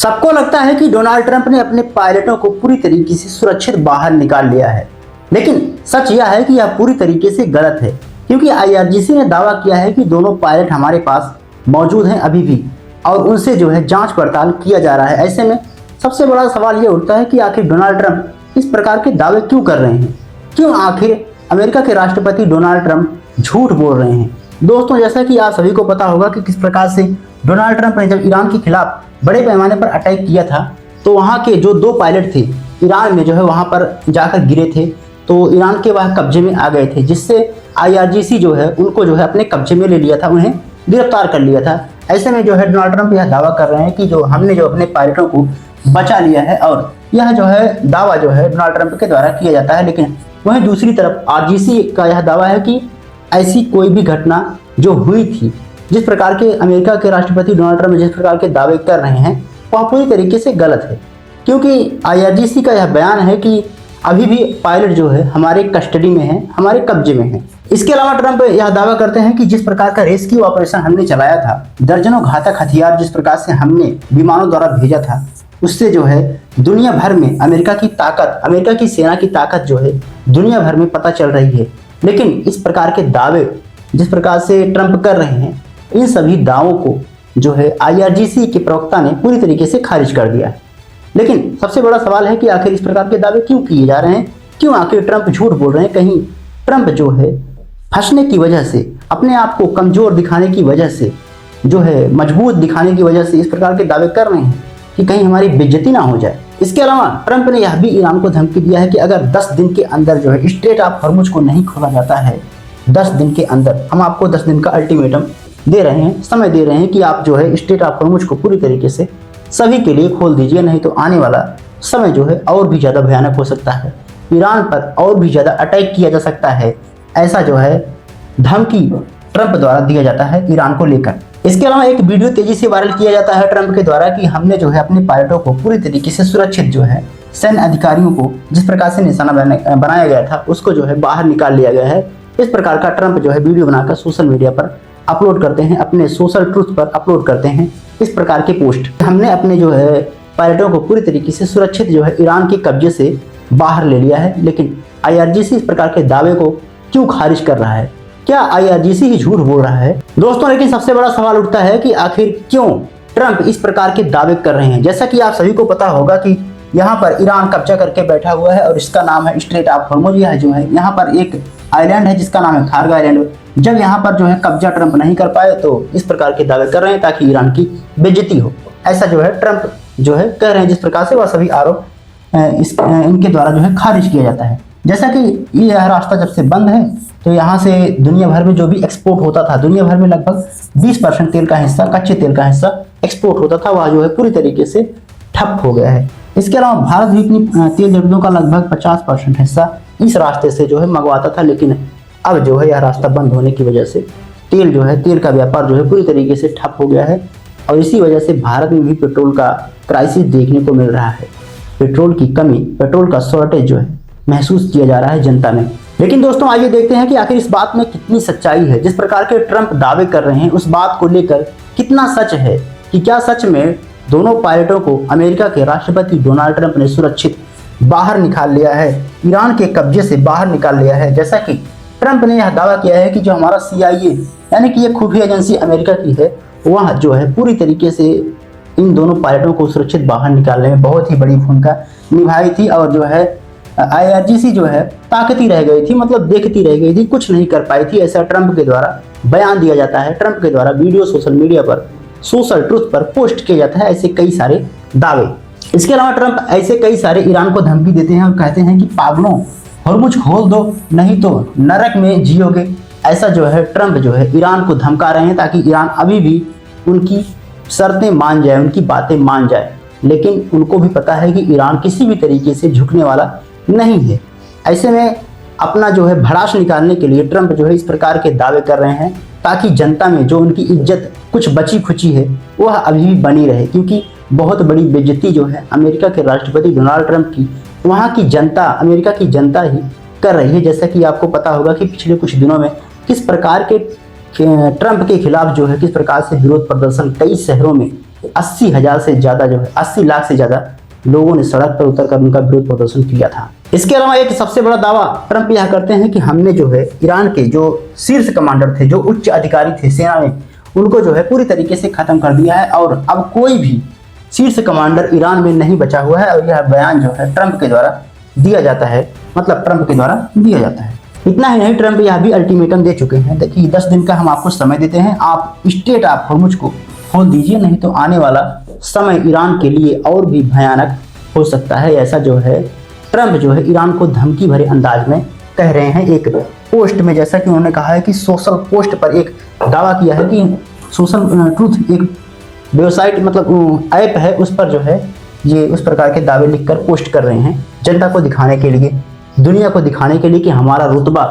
सबको लगता है कि डोनाल्ड ट्रंप ने अपने पायलटों को पूरी तरीके से सुरक्षित बाहर निकाल लिया है, लेकिन सच यह है कि यह पूरी तरीके से गलत है, क्योंकि आईआरजीसी ने दावा किया है कि दोनों पायलट हमारे पास मौजूद हैं अभी भी, और उनसे जांच पड़ताल किया जा रहा है। ऐसे में सबसे बड़ा सवाल यह उठता है कि आखिर डोनाल्ड ट्रंप इस प्रकार के दावे क्यों कर रहे हैं, क्यों आखिर अमेरिका के राष्ट्रपति डोनाल्ड ट्रंप झूठ बोल रहे हैं। दोस्तों, जैसा कि आप सभी को पता होगा कि किस प्रकार से डोनाल्ड ट्रंप ने जब ईरान के खिलाफ बड़े पैमाने पर अटैक किया था, तो वहाँ के जो 2 पायलट थे ईरान में वहाँ पर जाकर गिरे थे, तो ईरान के वह कब्जे में आ गए थे, जिससे आईआरजीसी उनको अपने कब्जे में ले लिया था, उन्हें गिरफ्तार कर लिया था। ऐसे में डोनाल्ड ट्रंप यह दावा कर रहे हैं कि हमने अपने पायलटों को बचा लिया है, और यह दावा डोनाल्ड ट्रंप के द्वारा किया जाता है। लेकिन वहीं दूसरी तरफ आरजीसी का यह दावा है कि ऐसी कोई भी घटना हुई थी, जिस प्रकार के अमेरिका के राष्ट्रपति डोनाल्ड ट्रंप जिस प्रकार के दावे कर रहे हैं, वह पूरी तरीके से गलत है, क्योंकि आईआरजीसी का यह बयान है कि अभी भी पायलट हमारे कस्टडी में है, हमारे कब्जे में है। इसके अलावा ट्रंप यह दावा करते हैं कि जिस प्रकार का रेस्क्यू ऑपरेशन हमने चलाया था, दर्जनों घातक हथियार जिस प्रकार से हमने विमानों द्वारा भेजा था, उससे दुनिया भर में अमेरिका की ताकत, अमेरिका की सेना की ताकत दुनिया भर में पता चल रही है। लेकिन इस प्रकार के दावे जिस प्रकार से ट्रंप कर रहे हैं, इन सभी दावों को आईआरजीसी के प्रवक्ता ने पूरी तरीके से खारिज कर दिया है। लेकिन सबसे बड़ा सवाल है कि आखिर इस प्रकार के दावे क्यों किए जा रहे हैं, क्यों आखिर ट्रंप झूठ बोल रहे हैं। कहीं ट्रंप फंसने की वजह से, अपने आप को कमजोर दिखाने की वजह से, मजबूत दिखाने की वजह से इस प्रकार के दावे कर रहे हैं कि कहीं हमारी बेइज्जती ना हो जाए। इसके अलावा ट्रंप ने यह भी ईरान को धमकी दिया है कि अगर 10 दिन के अंदर स्ट्रेट ऑफ हॉर्मुज को नहीं खोला जाता है, 10 दिन के अंदर, हम आपको 10 दिन का अल्टीमेटम दे रहे हैं, समय दे रहे हैं कि आप स्ट्रेट ऑफ हॉर्मुज को पूरी तरीके से सभी के लिए खोल दीजिए, नहीं तो आने वाला समय और भी ज़्यादा भयानक हो सकता है, ईरान पर और भी ज़्यादा अटैक किया जा सकता है। ऐसा धमकी ट्रंप द्वारा दिया जाता है ईरान को लेकर। इसके अलावा एक वीडियो तेजी से वायरल किया जाता है ट्रंप के द्वारा कि हमने अपने पायलटों को पूरी तरीके से सुरक्षित सैन्य अधिकारियों को जिस प्रकार से निशाना बनाया गया था, उसको बाहर निकाल लिया गया है। इस प्रकार का ट्रंप वीडियो बनाकर सोशल मीडिया पर अपलोड करते हैं, अपने सोशल ट्रूथ पर अपलोड करते हैं इस प्रकार के पोस्ट। हमने अपने पायलटों को पूरी तरीके से सुरक्षित ईरान के कब्जे से बाहर ले लिया है। लेकिन आईआरजीसी इस प्रकार के दावे को क्यों खारिज कर रहा है? क्या आईआरजीसी ही झूठ बोल रहा है? दोस्तों, लेकिन सबसे बड़ा सवाल उठता है कि आखिर क्यों ट्रंप इस प्रकार के दावे कर रहे हैं। जैसा कि आप सभी को पता होगा कि यहाँ पर ईरान कब्जा करके बैठा हुआ है और इसका नाम है स्ट्रेट ऑफ हॉर्मुज। यह यहाँ पर एक आइलैंड है जिसका नाम है खार्ग आइलैंड। जब यहाँ पर कब्जा ट्रंप नहीं कर पाए, तो इस प्रकार के दावे कर रहे हैं ताकि ईरान की बेइज्जती हो। ऐसा ट्रंप कह रहे हैं, जिस प्रकार से वह सभी आरोप इनके द्वारा खारिज किया जाता है। जैसा कि यह रास्ता जब से बंद है, तो यहाँ से दुनिया भर में जो भी एक्सपोर्ट होता था, दुनिया भर में लगभग 20% तेल का हिस्सा, कच्चे तेल का हिस्सा एक्सपोर्ट होता था, वह पूरी तरीके से ठप हो गया है। इसके अलावा भारत भी अपनी तेल जरूरतों का लगभग 50% हिस्सा इस रास्ते से मंगवाता था। लेकिन अब यह रास्ता बंद होने की वजह से तेल का व्यापार पूरी तरीके से ठप हो गया है, और इसी वजह से भारत में भी पेट्रोल का क्राइसिस देखने को मिल रहा है। पेट्रोल की कमी, पेट्रोल का शॉर्टेज महसूस किया जा रहा है जनता में। लेकिन दोस्तों, आइए देखते हैं कि आखिर इस बात में कितनी सच्चाई है। जिस प्रकार के ट्रंप दावे कर रहे हैं, उस बात को लेकर कितना सच है, कि क्या सच में दोनों पायलटों को अमेरिका के राष्ट्रपति डोनाल्ड ट्रंप ने सुरक्षित बाहर निकाल लिया है, ईरान के कब्जे से बाहर निकाल लिया है। जैसा कि ट्रंप ने यह दावा किया है कि जो हमारा CIA यानी कि ये खुफिया एजेंसी अमेरिका की है, वह पूरी तरीके से इन दोनों पायलटों को सुरक्षित बाहर निकालने में बहुत ही बड़ी भूमिका निभाई थी, और आईआरजीसी ताकती रह गई थी, मतलब देखती रह गई थी, कुछ नहीं कर पाई थी। ऐसा ट्रंप के द्वारा बयान दिया जाता है, ट्रंप के द्वारा वीडियो सोशल मीडिया पर, सोशल ट्रूथ पर पोस्ट किया जाता है ऐसे कई सारे दावे। इसके अलावा ट्रंप ऐसे कई सारे ईरान को धमकी देते हैं और कहते हैं कि पागलों, हॉर्मुज खोल दो, नहीं तो नरक में जियोगे। ऐसा ट्रंप ईरान को धमका रहे हैं ताकि ईरान अभी भी उनकी शर्तें मान जाए, उनकी बातें मान जाए। लेकिन उनको भी पता है कि ईरान किसी भी तरीके से झुकने वाला नहीं है। ऐसे में अपना भड़ास निकालने के लिए ट्रंप इस प्रकार के दावे कर रहे हैं, ताकि जनता में उनकी इज्जत कुछ बची खुची है, वह अभी भी बनी रहे। क्योंकि बहुत बड़ी बेइज्जती अमेरिका के राष्ट्रपति डोनाल्ड ट्रंप की वहाँ की जनता, अमेरिका की जनता ही कर रही है। जैसा कि आपको पता होगा कि पिछले कुछ दिनों में किस प्रकार के ट्रंप के खिलाफ किस प्रकार से विरोध प्रदर्शन कई शहरों में 80,000 से ज़्यादा जो है 80 लाख से ज़्यादा लोगों ने सड़क पर उतरकर उनका विरोध प्रदर्शन किया था। इसके अलावा एक सबसे बड़ा दावा ट्रंप यह करते हैं कि हमने जो है ईरान के जो शीर्ष कमांडर थे, जो उच्च अधिकारी थे सेना में, उनको जो है पूरी तरीके से खत्म कर दिया है और अब कोई भी शीर्ष कमांडर ईरान में नहीं बचा हुआ है। और यह बयान जो है ट्रंप के द्वारा दिया जाता है, मतलब ट्रंप के द्वारा दिया जाता है। इतना ही नहीं, ट्रंप यह भी अल्टीमेटम दे चुके हैं, देखिए 10 दिन का हम आपको समय देते हैं, आप स्ट्रेट ऑफ हॉर्मुज को खोल दीजिए, नहीं तो आने वाला समय ईरान के लिए और भी भयानक हो सकता है। ऐसा जो है ट्रंप जो है ईरान को धमकी भरे अंदाज में कह रहे हैं। एक पोस्ट में जैसा कि उन्होंने कहा है कि सोशल पोस्ट पर एक दावा किया है कि सोशल ट्रूथ एक वेबसाइट मतलब ऐप है, उस पर जो है ये उस प्रकार के दावे लिखकर पोस्ट कर रहे हैं जनता को दिखाने के लिए, दुनिया को दिखाने के लिए कि हमारा रुतबा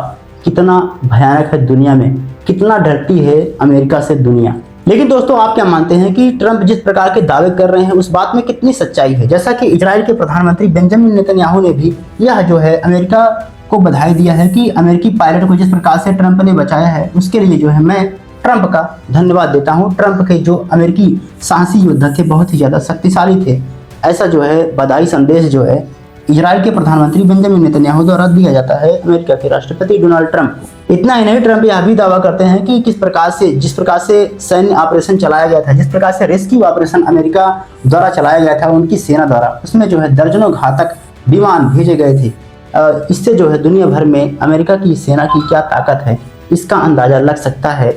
कितना भयानक है, दुनिया में कितना डरती है अमेरिका से दुनिया। लेकिन दोस्तों आप क्या मानते हैं कि ट्रंप जिस प्रकार के दावे कर रहे हैं उस बात में कितनी सच्चाई है? जैसा कि इजराइल के प्रधानमंत्री बेंजामिन नेतन्याहू ने भी यह जो है अमेरिका को बधाई दिया है कि अमेरिकी पायलट को जिस प्रकार से ट्रंप ने बचाया है उसके लिए जो है मैं ट्रंप का धन्यवाद देता हूं। ट्रंप के जो अमेरिकी साहसी योद्धा थे, बहुत ही ज़्यादा शक्तिशाली थे। ऐसा जो है बधाई संदेश जो है इजराइल के प्रधानमंत्री बेंजामिन नेतन्याहू द्वारा दिया जाता है अमेरिका के राष्ट्रपति डोनाल्ड ट्रंप को। इतना ही नहीं, ट्रंप यह भी दावा करते हैं कि जिस प्रकार से सैन्य ऑपरेशन चलाया गया था, जिस प्रकार से रेस्क्यू ऑपरेशन अमेरिका द्वारा चलाया गया था उनकी सेना द्वारा, उसमें जो है दर्जनों घातक विमान भेजे गए थे। इससे जो है दुनिया भर में अमेरिका की सेना की क्या ताकत है इसका अंदाजा लग सकता है।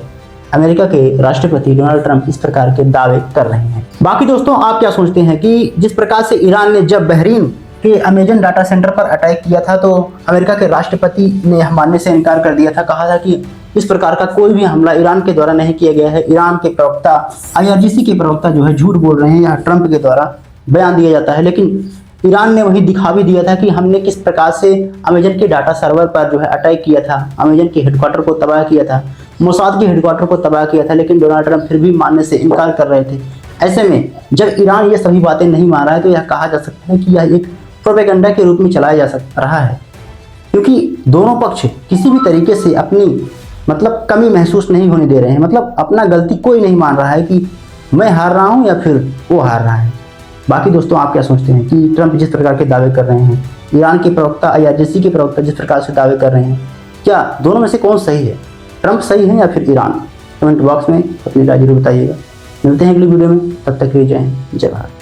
अमेरिका के राष्ट्रपति डोनाल्ड ट्रंप इस प्रकार के दावे कर रहे हैं। बाकी दोस्तों आप क्या सोचते हैं कि जिस प्रकार से ईरान ने जब बहरीन के अमेजन डाटा सेंटर पर अटैक किया था तो अमेरिका के राष्ट्रपति ने यह मानने से इनकार कर दिया था, कहा था कि इस प्रकार का कोई भी हमला ईरान के द्वारा नहीं किया गया है। ईरान के प्रवक्ता IRGC के प्रवक्ता जो है झूठ बोल रहे हैं, यह ट्रंप के द्वारा बयान दिया जाता है। लेकिन ईरान ने वही दिखा भी दिया था कि हमने किस प्रकार से अमेजन के डाटा सर्वर पर जो है अटैक किया था, अमेजन के हेडक्वार्टर को तबाह किया था, मोसाद के हेडक्वार्टर को तबाह किया था। लेकिन डोनाल्ड ट्रंप फिर भी मानने से इनकार कर रहे थे। ऐसे में जब ईरान ये सभी बातें नहीं मान रहा है तो यह कहा जा सकता है कि यह एक प्रोपेगेंडा के रूप में चलाया जा रहा है, क्योंकि दोनों पक्ष किसी भी तरीके से अपनी मतलब कमी महसूस नहीं होने दे रहे हैं। मतलब अपना गलती कोई नहीं मान रहा है कि मैं हार रहा हूं या फिर वो हार रहा है। बाकी दोस्तों आप क्या सोचते हैं कि ट्रंप जिस प्रकार के दावे कर रहे हैं, ईरान के प्रवक्ता IRGC के प्रवक्ता जिस प्रकार से दावे कर रहे हैं, क्या दोनों में से कौन सही है? ट्रंप सही है या फिर ईरान? कमेंट बॉक्स में अपनी राय जरूर बताइएगा। मिलते हैं अगली वीडियो में, तब तक के लिए जय हिंद, जय भारत।